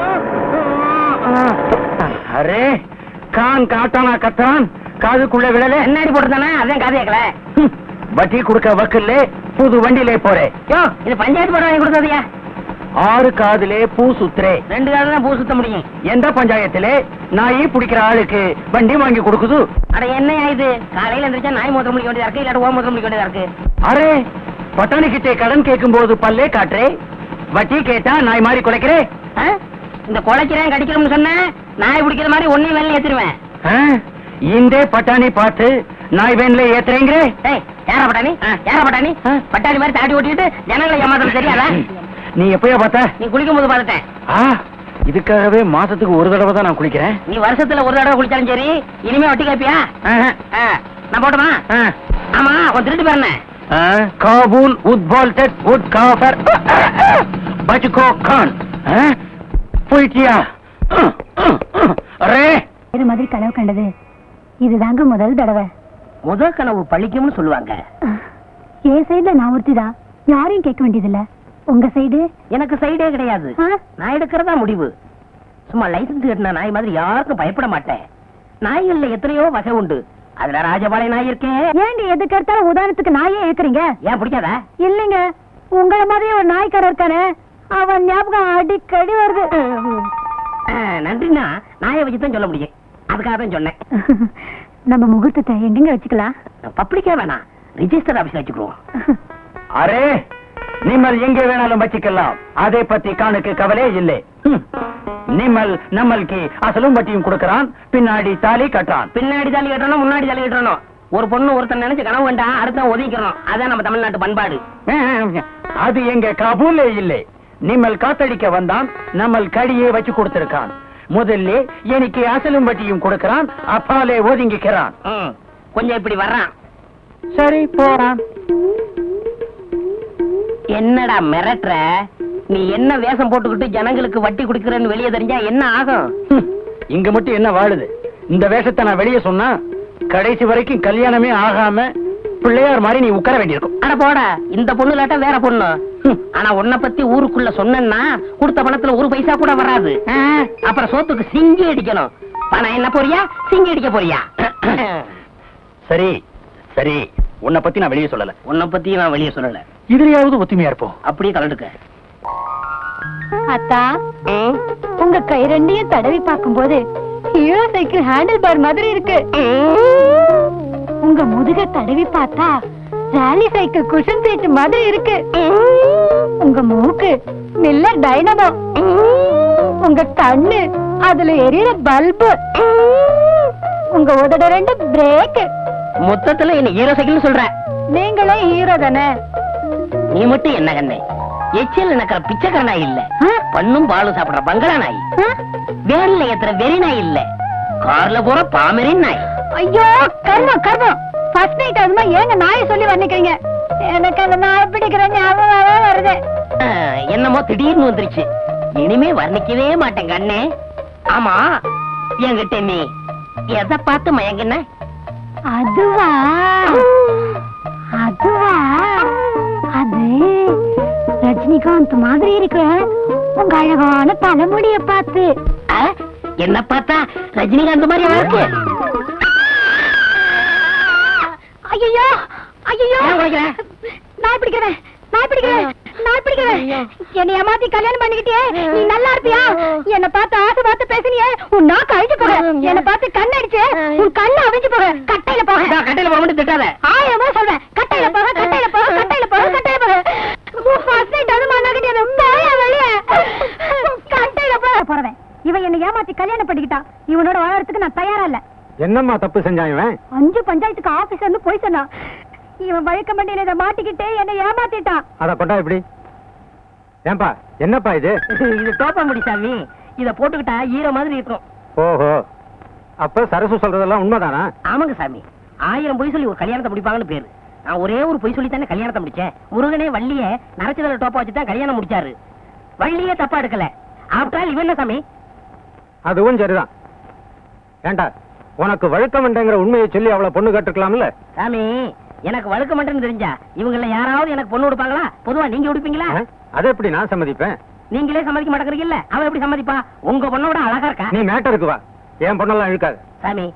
अरे कान काटाना कत्रान காதுக்குள்ள விடல என்னடி போட்டுதானே, அதான் காது கேட்கல. வட்டி கொடுக்க வக்கல்ல புது வண்டியிலே போறே. யோ, இது பஞ்சாயத்து போட வாங்கி கொடுத்ததையா? 6 காதுலே பூ சுத்துறே. 2 காதுல தான் பூ சுத்த முடியும். எந்த பஞ்சாயத்திலே நாய் பிடிக்கிற ஆளுக்கு வண்டி வாங்கி கொடுக்குது? அட என்னையா இது, காலையில எந்திரிச்சா நாய் மூத்திரம் முடிக்க வேண்டியதா இருக்கு, இல்லாட்ட ஓ மூத்திரம் முடிக்க வேண்டியதா இருக்கு. அரே, பட்டாணி கிட்டே கடன் கேட்கும் போது பல்லே காட்டுறே, வட்டி கேட்டா நாய் மாதிரி குலைக்கிறே. இந்த குலைக்கிறேன் கடிக்கிறோம்னு சொன்ன நாய் பிடிக்கிற மாதிரி ஒன்னையும் வேலை ஏத்திருவேன். இந்த பட்டாணி பார்த்து நாய் வேன்ல ஏத்துறேங்க. யாரா பட்டாணி? யாரா பட்டாணி? பட்டாணி மாதிரி தாடி ஓட்டிட்டு ஜனங்களை ஏமாத்தணும் தெரியாதா? நீ எப்பயா பார்த்த? நீ குளிக்கும் போது பார்த்தேன். இதுக்காகவே மாசத்துக்கு ஒரு தடவை தான் நான் குளிக்கிறேன். நீ வருஷத்துல ஒரு தடவை குளிச்சாலும் சரி, இனிமே வட்டி கேப்பியா? நான் போட்டுமா? ஆமா, உன் திருட்டு பேர் என்ன? காபூல் உத்பால்டட் உட் காஃபர் பச்சுகோ கான். போயிட்டியா? அரே, இது மாதிரி கனவு கண்டது இதுதாங்க முதல் தடவை. முதல் கனவு பழிக்கும்னு சொல்லுவாங்க. என் சைடுல நான் ஒருத்திதான், யாரையும் கேட்க வேண்டியதில்ல. உங்க சைடு? எனக்கு சைடே கிடையாது, நான் எடுக்கிறதா முடிவு. சும்மா லைசன்ஸ் கட்டின நாய் மாதிரி யாருக்கும் பயப்பட மாட்டேன். நாய்கள்ல எத்தனையோ வகை உண்டு, அதுல ராஜபாளைய நாய் இருக்கேன். ஏண்டி எதுக்கு எடுத்தாலும் உதாரணத்துக்கு நாயே ஏக்குறீங்க? ஏன் பிடிக்காதா? இல்லைங்க, உங்களை மாதிரி ஒரு நாய்க்காரர் இருக்கானே, அவன் ஞாபகம் அடிக்கடி வருது. நன்றினா நாயை வச்சுதான் சொல்ல முடியும், அதுக்காக தான் சொன்னேன். நம்ம முகூர்த்தத்தை எங்கெங்க வச்சுக்கலாம்? பப்ளிக்கா வேணாம், ரிஜிஸ்டர் ஆபீஸ்ல வச்சுக்குவோம். அரே, நிம்மல் எங்கே வேணாலும் வச்சுக்கலாம், அதை பத்தி காணுக்கு கவலை இல்லை. நிம்மல் நம்மளுக்கு அசலும் வட்டியும் கொடுக்கறான், பின்னாடி தாலி கட்டுறான். பின்னாடி தாலி கட்டணும், முன்னாடி தாலி கட்டணும். ஒரு பொண்ணு ஒருத்தன் நினைச்சு கனவு வேண்டாம், அடுத்த ஒதுக்கிறோம். அதான் நம்ம தமிழ்நாட்டு பண்பாடு. அது எங்க காபூலே இல்லை. நிம்மல் காத்தடிக்க வந்தான், நம்மள் கடியே வச்சு கொடுத்திருக்கான். முதல்ல எனக்கு அசலும் வட்டியும் கொடுக்கறான், அப்பாலே ஒதுங்கிக்கிறான். கொஞ்சம் இப்படி வர்றான். சரி, போறான். என்னடா மிரட்டுற? நீ என்ன வேஷம் போட்டுக்கிட்டு ஜனங்களுக்கு வட்டி குடுக்கறன்னு வெளியே தெரிஞ்சா என்ன ஆகும்? இங்க மட்டும் என்ன வாழுது? இந்த வேஷத்தை நான் வெளியே சொன்னா கடைசி வரைக்கும் கல்யாணமே ஆகாம பிள்ளையார் மாதிரி நீ உட்கார வேண்டியிருக்கும். அட போட, இந்த பொண்ணு இல்லாட்டா வேற பொண்ணு. ஆனா உன்னை பத்தி ஊருக்குள்ள சொன்னா கொடுத்த பணத்துல ஒரு பைசா கூட வராது. அப்புறம் சோத்துக்கு சிங்கி அடிக்கணும். பணம் என்ன போறியா, சிங்கி அடிக்க போறியா? சரி சரி, உன்னை பத்தி நான் வெளியே சொல்லல. உன்னை பத்தி நான் வெளியே சொல்லல. இதுலயாவது ஒத்துமையா இருப்போம். அப்படியே கலந்துக்க. அத்தா, உங்க கை ரெண்டையும் தடவி பார்க்கும்போது ஹீரோ சைக்கிள் ஹேண்டில் பார் மாதிரி இருக்கு. உங்க முதுக தடவி பார்த்தா ராலி சைக்கிள் குஷன் சீட் மாதிரி இருக்கு. உங்க மூக்கு மில்லர் டைனமோ. உங்க கண்ணு அதுல எரியற பல்பு. உங்க உதட 2 பிரேக். மொத்தத்துல என்ன ஹீரோ சைக்கிள் சொல்ற? நீங்களே ஹீரோ தானே? நீ மட்டும் என்ன கண்ணே, எச்சில் நக்கிற பிச்சைக்கார நாய் இல்ல, பண்ணும் பாலும் சாப்பிடுற பங்களா நாய், வேன்ல ஏத்துற வெறி நாய் இல்ல, கார்ல போற பாமரின் நாய். ஐயோ கர்மம் கர்மம், ஃபர்ஸ்ட் நைட் அதுமா ஏங்க நாயை சொல்லி வர்ணிக்கிறீங்க? எனக்கு அந்த நாய் பிடிக்கிற ஞாபகமாவே வருது. என்னமோ திடீர்னு வந்துருச்சு, இனிமே வர்ணிக்கவே மாட்டேன் கண்ணே. ஆமா, என்கிட்ட நீ எதை பார்த்து மயங்கின? அதுவா அதுவா ரஜினிகாந்த் மாதிரி இருக்கு உங்க அழகான தலைமுடிய பார்த்து. என்ன பார்த்தா ரஜினிகாந்த் மாதிரி இருக்கு. ஐயோ ஐயோ நான் பிடிக்கிறேன் என்னை ஏமாத்தி கல்யாணம் பண்ணிக்கிட்டே நீ நல்லா இருப்பியா? என்ன பார்த்து ஆசை பார்த்து பேசினியே உன் நாக்கு அழிஞ்சு போக, என்ன பார்த்து கண் அடிச்சு உன் கண்ணு அவிஞ்சு போக, கட்டையில போக மட்டும் திட்டாத. ஆயமா சொல்றேன், கட்டையில போக போறேன். இவன் என்னை ஏமாத்தி கல்யாணம் பண்ணிக்கிட்டான். இவனோட வாழறதுக்கு நான் தயாரா இல்ல. என்னம்மா தப்பு செஞ்சான் இவன்? 5 பஞ்சாயத்துக்கு ஆபீஸ்ல இருந்து போய் சொன்னான். இவன் வழக்க மண்டியில இதை மாட்டிக்கிட்டே என்னை ஏமாத்திட்டான். அத கொண்டா இப்படி. ஏன்பா என்னப்பா இது? இது தோப்ப முடி சாமி. இத போட்டுக்கிட்டா ஈர மாதிரி இருக்கும். ஓஹோ, அப்ப சரசு சொல்றதெல்லாம் உண்மைதானா? ஆமாங்க சாமி. 1000 பொய் சொல்லி ஒரு கல்யாணத்தை முடிப்பாங்கன்னு பேரு. நான் ஒரே ஒரு பொய் சொல்லி தானே கல்யாணத்தை முடிச்சேன். முருகனே வள்ளிய நரச்சதல டோப்பா வச்சு தான் கல்யாணம் முடிச்சாரு. வள்ளியே தப்பா எடுக்கல. ஆஃப்டர் ஆல் இவன் என்ன சாமி? அதுவும் சரிதான். ஏண்டா உனக்கு வழக்கமண்டங்கிற உண்மையை சொல்லி அவளை பொண்ணு கேட்டுக்கலாம்ல? சாமி, எனக்கு வழக்கமண்டன்னு தெரிஞ்சா இவங்கள யாராவது எனக்கு பொண்ணு கொடுப்பாங்களா? பொதுவா நீங்க கொடுப்பீங்களா? அதை எப்படி நான் சம்மதிப்பேன்? நீங்களே சம்மதிக்க மாட்டேங்கிறீங்கல்ல, அவன் எப்படி சம்மதிப்பா? உங்க பொண்ணோட அழகா இருக்கா. நீ மேட்டருக்கு வா, என் பொண்ணெல்லாம் இழுக்காது. சாமி,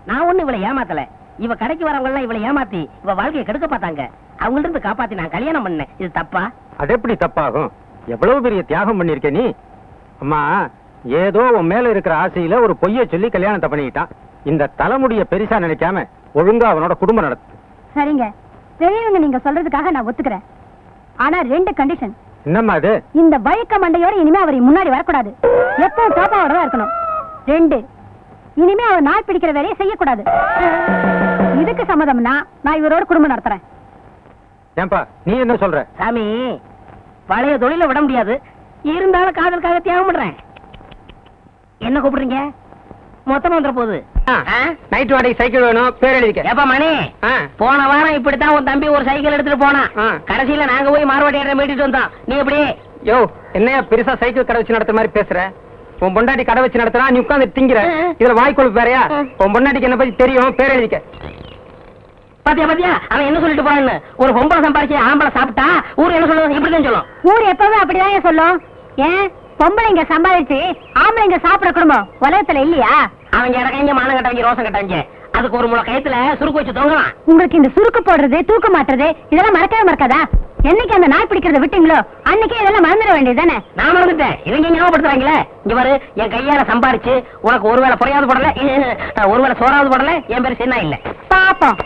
நான் ஒண்ணு இவளை ஏமாத்தல. இவ கடைக்கு வரவங்க எல்லாம் இவளை ஏமாத்தி இவ வாழ்க்கையை கெடுக்க பார்த்தாங்க. அவங்கள்ட்ட இருந்து காப்பாத்தி நான் கல்யாணம் பண்ணேன். இது தப்பா? அது எப்படி தப்பாகும்? எவ்வளவு பெரிய தியாகம் பண்ணிருக்க நீ. அம்மா, ஏதோ உன் மேல இருக்கிற ஆசையில ஒரு பொய்ய சொல்லி கல்யாணத்தை பண்ணிக்கிட்டான். இந்த தலைமுடிய பெருசா நினைக்காம ஒழுங்கா அவனோட குடும்பம் நடத்து. சரிங்க, பெரியவங்க நீங்க சொல்றதுக்காக நான் ஒத்துக்கிறேன். ஆனா 2 கண்டிஷன். என்னம்மா அது? இந்த வழக்க மண்டையோட இனிமே அவர் முன்னாடி வரக்கூடாது. எப்பவும் தோப்பாவோட தான் இருக்கணும். 2, இனிமே அவர் நாய் பிடிக்கிற வேலையை செய்யக்கூடாது. இதுக்கு சம்மதம்னா நான் இவரோட குடும்பம் நடத்துறேன். ஏன்பா நீ என்ன சொல்ற? சாமி, பழைய தொழில விட முடியாது. இருந்தாலும் காதலுக்காக தியாகம் பண்றேன். என்ன கூப்பிடுறீங்க? மொத்தம் வந்துற போகுது. நைட் வாடகை சைக்கிள் வேணும், பேர் எழுதிக்க. ஏப்பா மணி, போன வாரம் இப்படித்தான் உன் தம்பி ஒரு சைக்கிள் எடுத்துட்டு போனான். கடைசியில நாங்க போய் மார்வாடி மீட்டிட்டு வந்தோம். நீ எப்படி? யோ, என்னையா பெருசா சைக்கிள் கடை வச்சு நடத்துற மாதிரி பேசுற? உன் பொண்டாட்டி கடை வச்சு நடத்துறா, நீ உட்கார்ந்து திங்கிற. இதுல வாய்க்கொழுப்பு வேறையா? உன் பொண்டாட்டிக்கு என்ன பத்தி தெரியும், பேர் எழுதிக்க. பாத்தியா அவன் என்ன சொல்லிட்டு போறான்னு. ஒரு பொம்பளை சம்பாரிச்சு ஆம்பளை சாப்பிட்டா ஊர் என்ன சொல்லுவோம்? இப்படிதான் சொல்லும். ஊர் எப்பவும் அப்படிதான் சொல்லும். ஏன் பொம்பளைங்க சம்பாதிச்சு ஆம்பளைங்க சாப்பிட குடும்பம் உலகத்துல இல்லையா? அவங்க இடக்கைங்க மானம் கட்டவங்க ரோசம் கட்டவங்க. அதுக்கு ஒரு முளை கயத்துல சுருக்கு வச்சு தொங்கலாம். உங்களுக்கு இந்த சுருக்கு போடுறது, தூக்க மாட்டுறது இதெல்லாம் மறக்கவே மறக்காதா? என்னைக்கு அந்த நாய் பிடிக்கிறத விட்டீங்களோ அன்னைக்கே இதெல்லாம் மறந்துட வேண்டியதுதானே? நான் மறந்துட்டேன். இவங்க ஞாபகப்படுத்துறாங்களே. இங்க பாரு, என் கையால சம்பாரிச்சு உனக்கு ஒருவேளை பொறையாவது போடல, ஒருவேளை சோறாவது போடல. என் பேரு சின்ன இல்ல. பாப்போம்.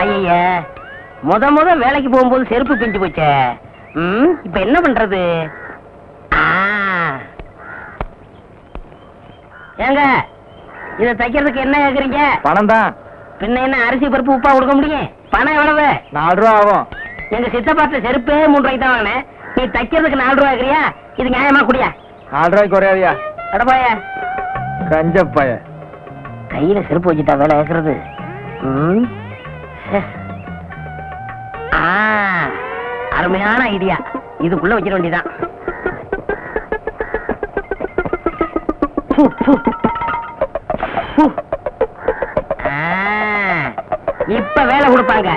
ஐய, முத வேலைக்கு போகும்போது செருப்பு பிஞ்சு போச்சே. இப்ப என்ன பண்றது? ஏங்க, இத தைக்கிறதுக்கு என்ன கேக்குறீங்க? பணம் தான். பின்ன என்ன அரிசி பருப்பு உப்பா கொடுக்க முடியும்? பணம் எவ்வளவு? 4 ரூபா ஆகும். எங்க சித்தப்பாட்ட செருப்பே 3 ரூபாய்க்கு தான் வாங்கினேன். நீ தைக்கிறதுக்கு 4 ரூபா கேக்குறியா? இது நியாயமா? குடியா? 4 ரூபாய்க்கு குறையாதியா? அடப்பாய கஞ்சப்பாய. கையில செருப்பு வச்சுட்டா வேலை கேக்குறது. அருமையான ஐடியா. இதுக்குள்ள வச்சிட வேண்டியதான். இப்ப வேலை கொடுப்பாங்க.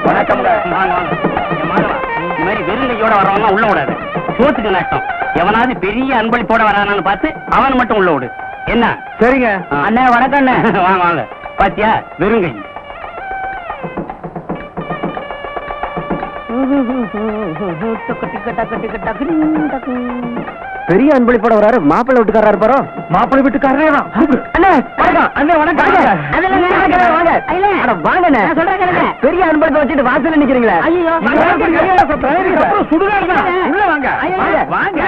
வணக்கம். இந்த மாதிரி வெறுங்கையோட வரவங்க உள்ள விடாது. சோத்துக்கு நஷ்டம். எவனாவது பெரிய அன்பளிப்போட வரானான்னு பார்த்து அவன் மட்டும் உள்ள விடு. என்ன? சரிங்க அண்ணே. வணக்கம் அண்ணே. வாங்க வாங்க. பாத்தியா, வெறுங்கை. பெரிய அன்பளிப்போட வராரு. மாப்பிள்ளை வீட்டுக்காரர் பாரோ. மாப்பிள்ளை வீட்டுக்காரரே தான். அண்ணே வணக்கம். அண்ணே வணக்கம். வாங்க. பெரிய அன்பளிப்பை வச்சுட்டு வாசல்ல நிக்கிறீங்களா? சுடுகாடு உள்ள வாங்க. வாங்க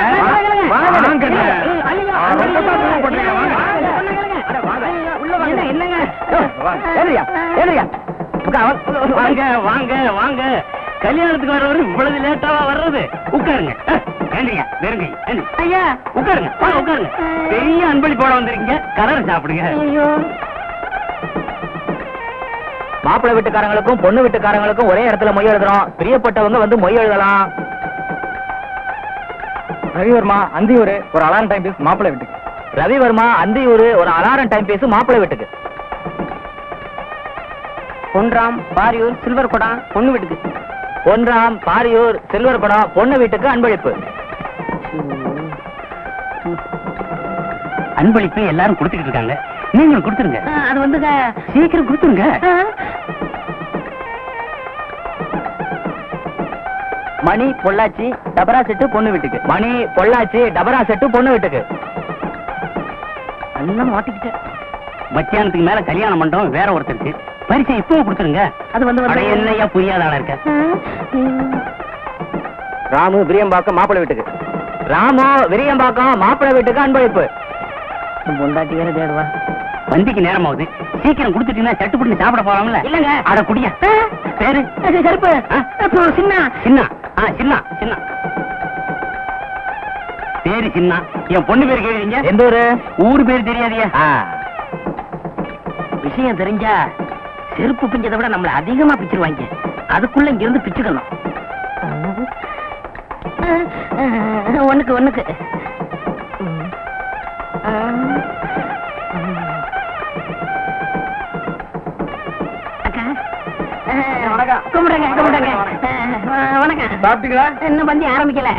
வாங்க வாங்க. கல்யாணத்துக்கு வர்றவரு இவ்வளவு லேட்டாவா வர்றது? உட்காருங்க. வெறுங்கை. ஐயா உட்காருங்க. உட்காருங்க. பெரிய அன்பளிப்போட வந்திருக்கீங்க. கலர் சாப்பிடுங்க. மாப்பிள்ளை வீட்டுக்காரங்களுக்கும் பொண்ணு வீட்டுக்காரங்களுக்கும் ஒரே இடத்துல மொய் எழுதுறோம். பிரியப்பட்டவங்க வந்து மொய் எழுதலாம். ரவிவர்மா அந்தியூர் ஒரு அலாரம் டைம் பீஸ் மாப்பிள்ளை வீட்டுக்கு. ரவிவர்மா அந்தியூர் ஒரு அலாரம் டைம் பீஸ் மாப்பிள்ளை வீட்டுக்கு. பொன்ராம் பாரியூர் சில்வர் குடம் பொண்ணு வீட்டுக்கு. பொன்ராம் பாரியூர் சில்வர் குடம் பொண்ணு வீட்டுக்கு அன்பளிப்பு. அன்பளிப்பு எல்லாரும் கொடுத்துக்கிட்டு இருக்காங்க. நீங்க கொடுத்துருங்க. அது வந்து சீக்கிரம் கொடுத்துருங்க. மணி பொள்ளாச்சி டபரா செட்டு பொண்ணு வீட்டுக்கு. மணி பொள்ளாச்சி டபரா செட்டு பொண்ணு வீட்டுக்கு. எல்லாம் மாட்டிக்கிட்டேன். மத்தியானத்துக்கு மேல கல்யாண மண்டபம் வேற ஒருத்தருக்கு. பரிசை இப்போ கொடுத்துருங்க. அது வந்து என்னையா புரியாத ஆளா இருக்க. ராமு விரியம்பாக்கம் மாப்பிள்ளை வீட்டுக்கு. ராமு விரியம்பாக்கம் மாப்பிள்ளை வீட்டுக்கு அன்பளிப்பு. பொண்டாட்டி வேற தேடுவா. வண்டிக்கு நேரம் ஆகுது. சீக்கிரம் கொடுத்துட்டீங்கன்னா சட்டு புடிச்சு சாப்பிட போறாங்கல்ல. இல்லங்க அட குடியா. பேரு கருப்பு சின்ன சின்ன சின்ன சின்ன பேரு சின்ன. என் பொண்ணு பேரு கேக்குறீங்க. எந்த ஊரு? ஊரு பேரு தெரியாதியா? விஷயம் தெரிஞ்சா செருப்பு பிஞ்சதை விட நம்மள அதிகமா பிச்சிருவாங்க. அதுக்குள்ள இங்க இருந்து பிச்சுக்கணும். ஒண்ணுக்கு ஒண்ணுக்கு கும்பிடுங்க கும்பிடுங்க. வணக்கம். சாப்பிட்டீங்களா? இன்னும் பந்தி ஆரம்பிக்கல.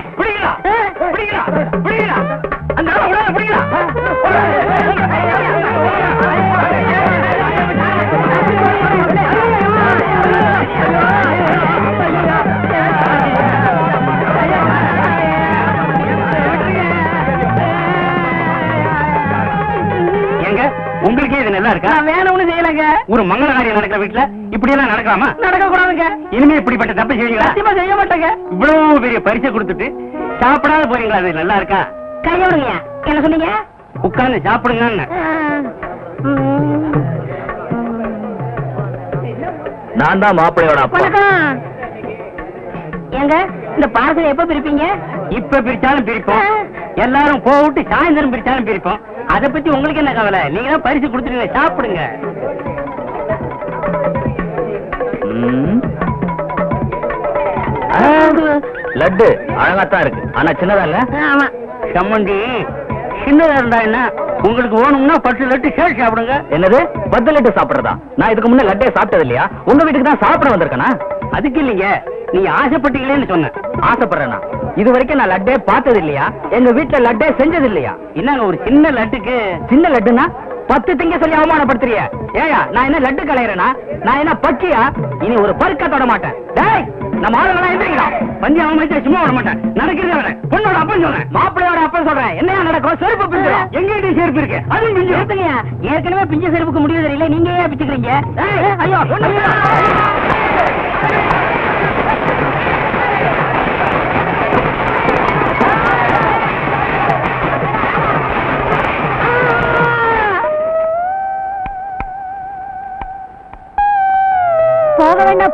உங்களுக்கே இது நல்லா இருக்கா? வேணும்னு செய்யலங்க. ஒரு மங்கள காரியம் நடக்கிற வீட்டுல இப்படி எல்லாம் நடக்கலாமா? நடக்க கூடாதுங்க. இனிமே இப்படிப்பட்ட தப்பு செய்வீங்களா? சத்தியமா செய்ய மாட்டேங்க. இவ்வளவு பெரிய பரிசை கொடுத்துட்டு சாப்பிடாத போறீங்களா? அது நல்லா இருக்கா? கையோடுங்க. என்ன சொன்னீங்க? உட்கார்ந்து சாப்பிடுங்க. நான் தான் மாப்பிள்ளையோட அப்பா. ஏங்க இந்த பார்சல் எப்ப பிரிப்பீங்க? இப்ப பிரிச்சாலும் பிரிப்போம். எல்லாரும் போட்டு சாயந்தரம் பிரிச்சாலும் பிரிப்போம். அதை பத்தி உங்களுக்கு என்ன கவலை? நீங்க தான் பரிசு கொடுத்துருங்க. சாப்பிடுங்க. லட்டு அழகாத்தான் இருக்கு. ஆனா சின்னதா இல்ல. சம்மந்தி சின்னதா இருந்தா என்ன? உங்களுக்கு வேணும்னா 10 லட்டு சேர்த்து சாப்பிடுங்க. என்னது 10 லட்டு சாப்பிடுறதா? நான் இதுக்கு முன்ன லட்டே சாப்பிட்டது இல்லையா? உங்க வீட்டுக்கு தான் சாப்பிட வந்திருக்கேனா? அதுக்கு இல்லைங்க. நீங்க ஆசைப்பட்டீங்களேன்னு சொன்ன. ஆசைப்படுறேனா? இது வரைக்கும் நான் லட்டே பார்த்தது இல்லையா? எங்க வீட்டுல லட்டே செஞ்சது இல்லையா? என்னங்க ஒரு சின்ன லட்டுக்கு? சின்ன லட்டுனா 10 திங்க சொல்லி அவமானப்படுத்துறிய? ஏயா நான் என்ன லட்டு கலையறேனா? நான் என்ன பச்சியா? இனி ஒரு பருக்க தொட மாட்டேன். டேய் நம்ம ஆளுங்களா எந்திரிங்களா? பந்தி அவமானத்தை சும்மா விட மாட்டேன். நடக்கிறதே வரேன். பொண்ணோட அப்பன் சொல்றேன். மாப்பிள்ளையோட அப்பன் சொல்றேன். என்னையா நடக்கும்? செருப்பு பிஞ்சிடும். எங்கிட்ட செருப்பு இருக்கு. அதுவும் பிஞ்சு. ஏற்கனவே பிஞ்ச செருப்புக்கு முடிவு தெரியல. நீங்க ஏன் பிச்சுக்கிறீங்க? ஐயோ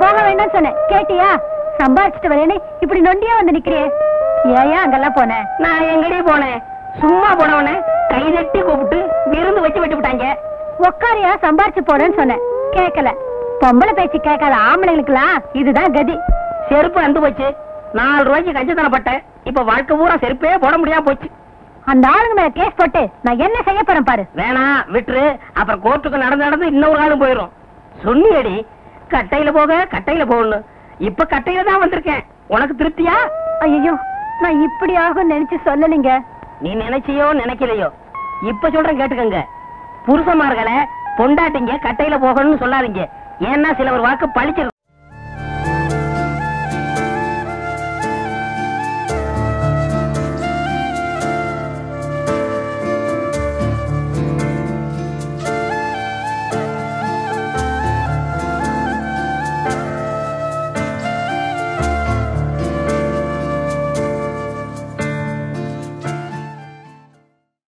போக வேண்டாம் சொன்னேன். கேட்டியா? சம்பாதிச்சுட்டு வரேன்னு இப்படி நொண்டியா வந்து நிக்கிறியே. ஏயா அங்கெல்லாம் போனேன்? நான் எங்கடி போனேன்? சும்மா போனவனே கை தட்டி கூப்பிட்டு விருந்து வச்சு விட்டு விட்டாங்க. உக்காரியா சம்பாதிச்சு போறேன்னு சொன்னேன். கேட்கல. பொம்பளை பேச்சு கேட்காத ஆம்பளைங்களுக்குலாம் இதுதான் கதி. செருப்பு அந்து போச்சு. 4 ரூபாய்க்கு கஞ்சத்தனப்பட்டேன். இப்ப வாழ்க்கை பூரா செருப்பே போட முடியாம போச்சு. அந்த ஆளுங்க மேல கேஸ் போட்டு நான் என்ன செய்ய போறேன் பாரு. வேணா விட்டுரு. அப்புறம் கோர்ட்டுக்கு நடந்து இன்னொரு ஆளும் போயிடும். சொன்னியடி கட்டையில போக கட்டையில போகணும். இப்ப கட்டையில தான் வந்திருக்கேன். உனக்கு திருப்தியா? ஐயோ நான் இப்படி ஆகும் நினைச்சு சொல்லலீங்க. நீ நினைச்சியோ நினைக்கலையோ இப்ப சொல்றேன் கேட்டுக்கங்க. புருஷமார்களை பொண்டாட்டிங்க கட்டையில போகணும்னு சொல்லாதீங்க. ஏன்னா சில ஒரு வாக்கு பழிச்சிருக்கும்.